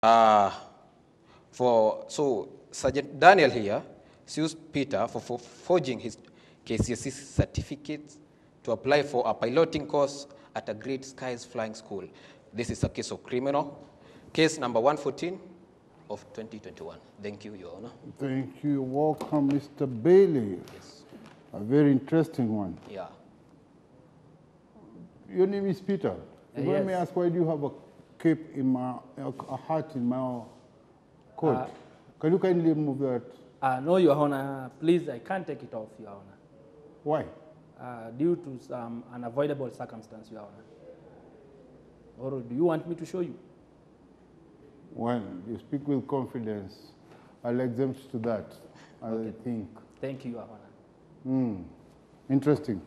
Uh, so Sergeant Daniel here sues Peter for forging his KCSE certificate to apply for a piloting course at a Great Skies Flying School. This is a case of criminal. Case number 114 of 2021. Thank you, Your Honor. Thank you. Welcome, Mr. Bailey. Yes. A very interesting one. Yeah. Your name is Peter. Yes. Let me ask, why do you have a cape in a hat in my coat? Can you kindly move that? No, Your Honor. Please, I can't take it off, Your Honor. Why? Due to some unavoidable circumstance, Your Honor. Or do you want me to show you? Well, you speak with confidence. I'll exempt to that, I think. Thank you, Your Honor. Interesting.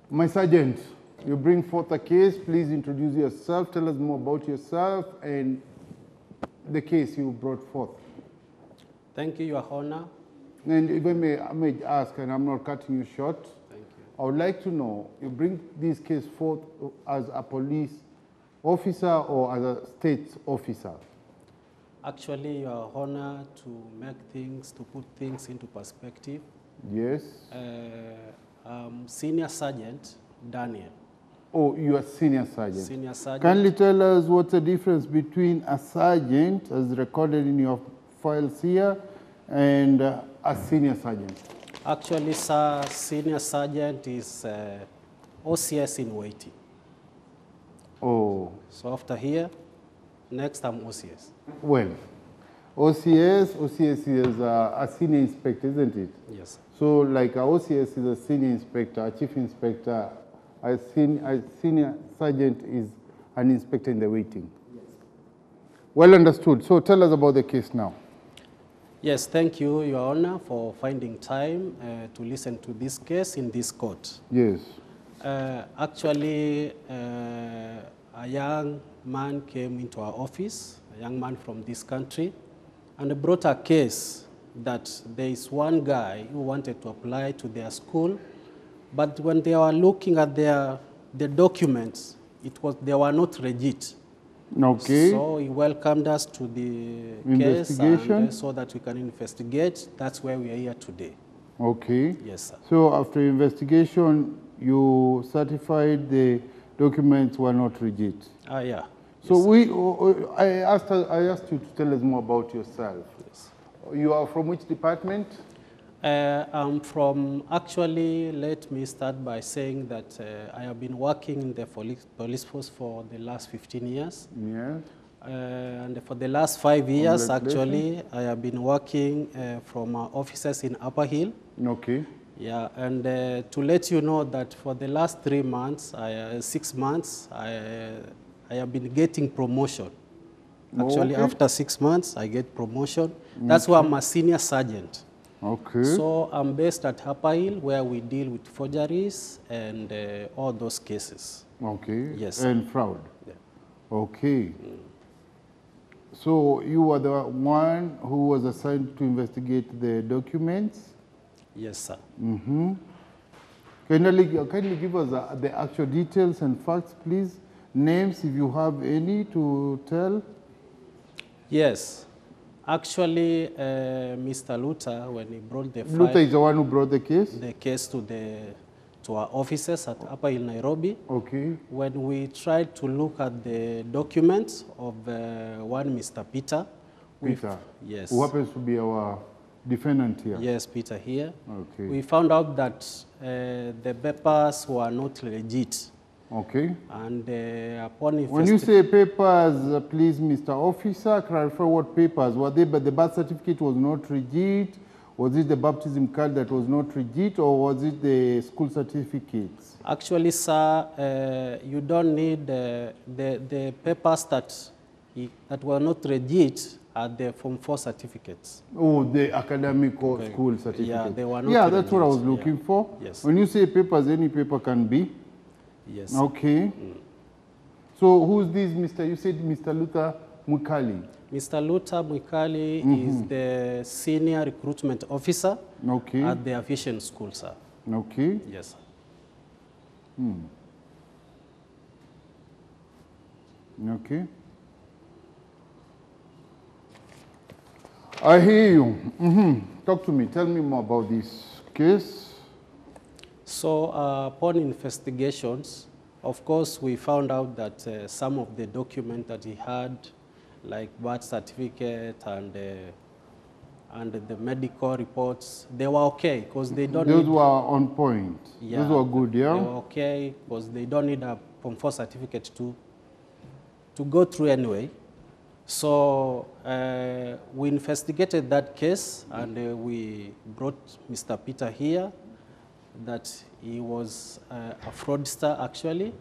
My sergeant, you bring forth a case. Please introduce yourself. Tell us more about yourself and the case you brought forth. Thank you, Your Honor. And if I may ask, and I'm not cutting you short, Thank you. I would like to know, you bring this case forth as a police officer or as a state officer? Actually, Your Honor, to make things, to put things into perspective, Yes. Senior Sergeant Daniel. Oh, you are senior sergeant. Senior Sergeant. Kindly tell us what's the difference between a sergeant, as recorded in your files here, and a senior sergeant. Actually, sir, Senior Sergeant is OCS in waiting. Oh, So after here, next I'm OCS. well, OCS is a senior inspector, isn't it? Yes. So like a OCS is a senior inspector, a chief inspector, a senior sergeant is an inspector in the waiting. Yes. Well understood. So tell us about the case now. Yes, thank you, Your Honor, for finding time to listen to this case in this court. Yes. Actually, a young man came into our office, a young man from this country, and brought a case that there is one guy who wanted to apply to their school, but when they were looking at the documents, they were not legit. Okay. So he welcomed us to the case and, so that we can investigate. That's why we are here today. Okay. Yes, sir. So after investigation, you certified the documents were not legit. Yeah. So yes, I asked you to tell us more about yourself. Yes. You are from which department? I'm from, actually, let me start by saying that I have been working in the police force for the last 15 years. Yeah. And for the last 5 years, actually, I have been working from offices in Upper Hill. Okay. Yeah, and to let you know that for the last 3 months, 6 months, I have been getting promotion. Actually, after 6 months, I get promotion. That's why I'm a senior sergeant. Okay. So I'm based at Upper Hill, where we deal with forgeries and all those cases. Okay. Yes. And fraud. Yeah. Okay. So you were the one who was assigned to investigate the documents? Yes, sir. Mm-hmm. Can you give us the actual details and facts, please? Names, if you have any, to tell? Yes. Actually, Mr. Luther, when he brought the file, Luther is the one who brought the case? The case to our offices at Upper Hill, Nairobi. Okay. When we tried to look at the documents of one Mr. Peter. Peter? Yes. Who happens to be our defendant here? Yes, Peter here. Okay. We found out that the papers were not legit. Okay. And upon when you say papers, please, Mr. Officer, clarify what papers. Were they, but the birth certificate was not legit? Was it the baptism card that was not legit, or was it the school certificates? Actually, sir, you don't need the papers that were not legit are the Form 4 certificates. Oh, the academic or school certificates. Yeah, they were not that's legit. what I was looking for. Yes. When you say papers, any paper can be? Yes. Okay. So who's this Mr. You said Mr. Luther Mukali? Mr. Luther Mukali is the senior recruitment officer at the aviation school, sir. Okay. Yes, sir. Okay. I hear you. Talk to me. Tell me more about this case. So upon investigations, of course, we found out that some of the documents that he had, like birth certificate and the medical reports, they were okay because they don't Those need, were on point. yeah, Those were good, yeah? they were okay because they don't need a Form 4 certificate to go through anyway. So we investigated that case and we brought Mr. Peter here, that he was a fraudster actually,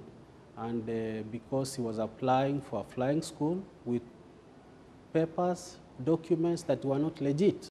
and because he was applying for a flying school with papers, documents that were not legit.